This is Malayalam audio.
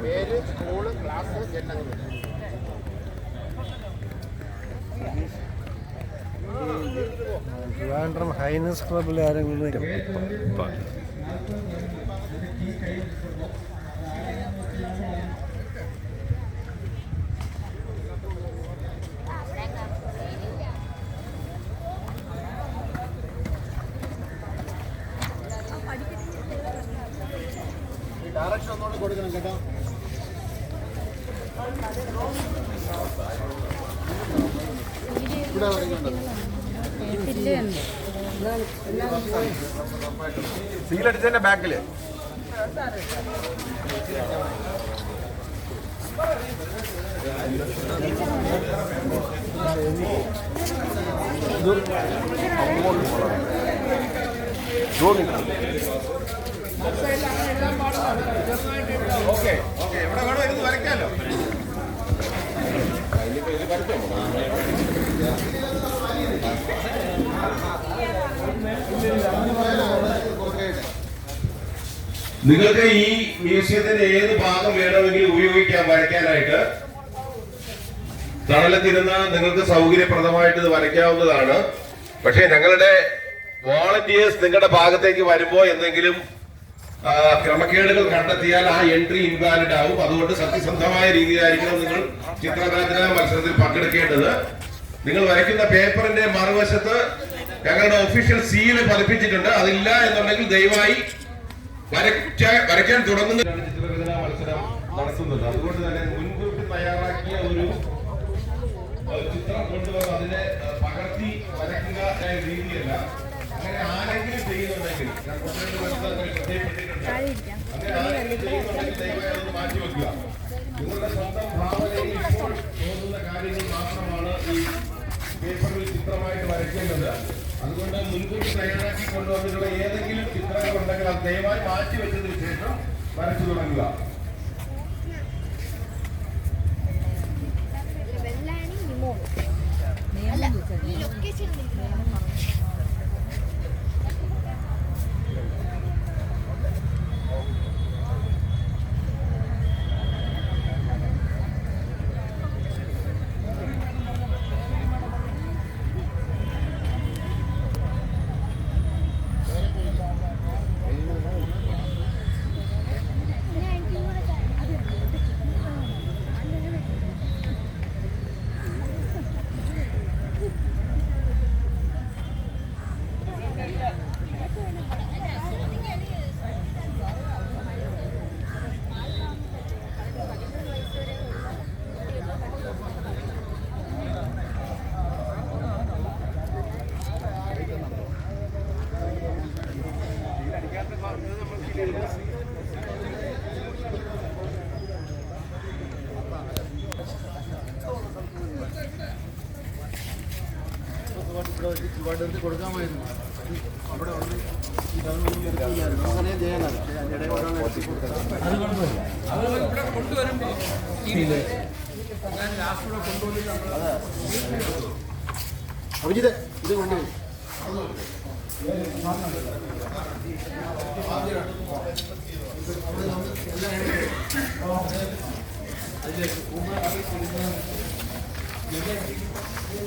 പേര്, സ്കൂള്, ക്ലാസ്, ജനങ്ങൾ. ട്രിവാൻഡ്രം ഹൈനസ് ക്ലബിൽ ആരെങ്കിലും ഡയറക്ഷൻ ഒന്നുകൂടെ കൊടുക്കണം കേട്ടോ. ഇവിടെ സീലടിച്ചതിന്റെ ബാക്കില് ഓക്കെ ഓക്കെ എവിടെ വേണോ ഇരുന്ന് വരയ്ക്കാമല്ലോ. നിങ്ങൾക്ക് ഈ മ്യൂസിയത്തിന്റെ ഏത് ഭാഗം വേണമെങ്കിലും ഉപയോഗിക്കാം വരയ്ക്കാനായിട്ട്. തണലത്തിരുന്ന് നിങ്ങൾക്ക് സൗകര്യപ്രദമായിട്ട് ഇത് വരയ്ക്കാവുന്നതാണ്. പക്ഷേ ഞങ്ങളുടെ വോളണ്ടിയേഴ്സ് നിങ്ങളുടെ ഭാഗത്തേക്ക് വരുമ്പോൾ എന്തെങ്കിലും ക്രമക്കേടുകൾ കണ്ടെത്തിയാൽ ആ എൻട്രി ഇൻവാലിഡ് ആവും. അതുകൊണ്ട് സത്യസന്ധമായ രീതിയിലായിരിക്കണം നിങ്ങൾ ചിത്രരചന മത്സരത്തിൽ പങ്കെടുക്കേണ്ടത്. നിങ്ങൾ വരയ്ക്കുന്ന പേപ്പറിന്റെ മറുവശത്ത് ഞങ്ങളുടെ ഒഫീഷ്യൽ സീല് പതിപ്പിച്ചിട്ടുണ്ട്. അതില്ല എന്നുണ്ടെങ്കിൽ ദയവായി വരയ്ക്കാൻ തുടങ്ങുന്ന ചിത്രരചനാ മത്സരം നടത്തുന്നത്. അതുകൊണ്ട് തന്നെ മുൻകൂട്ടി തയ്യാറാക്കിയ ഒരു ചിത്രം കൊണ്ടുവന്ന് അതിനെ പകർത്തി വരയ്ക്കുക എന്ന രീതിയല്ല. അങ്ങനെ ആരെങ്കിലും ചെയ്യുന്നുണ്ടെങ്കിൽ അങ്ങനെ ആരെങ്കിലും ചെയ്യുന്നുണ്ടെങ്കിൽ ദയവായി അതൊന്ന് മാറ്റിവെക്കുക. നിങ്ങളുടെ സ്വന്തം ഭാവനയിൽ ഇപ്പോൾ തോന്നുന്ന കാര്യങ്ങൾ മാത്രമാണ് ഈ പേപ്പറിൽ ചിത്രമായിട്ട് വരയ്ക്കേണ്ടത്. അതുകൊണ്ട് മുൻകൂട്ടി തയ്യാറാക്കി കൊണ്ടുവന്നിട്ടുള്ള ഏതെങ്കിലും ചിത്രങ്ങൾ ഉണ്ടെങ്കിൽ അത് ദയവായി മാറ്റിവെച്ചതിന് ശേഷം വരച്ചു തുടങ്ങുക. കൊടുക്കാമായിരുന്നു. അവിടെ അങ്ങനെ ചെയ്യാനാണ് കൊണ്ടുവരുമ്പോ അഭിജിത് ഇത് കൊണ്ടുവരും.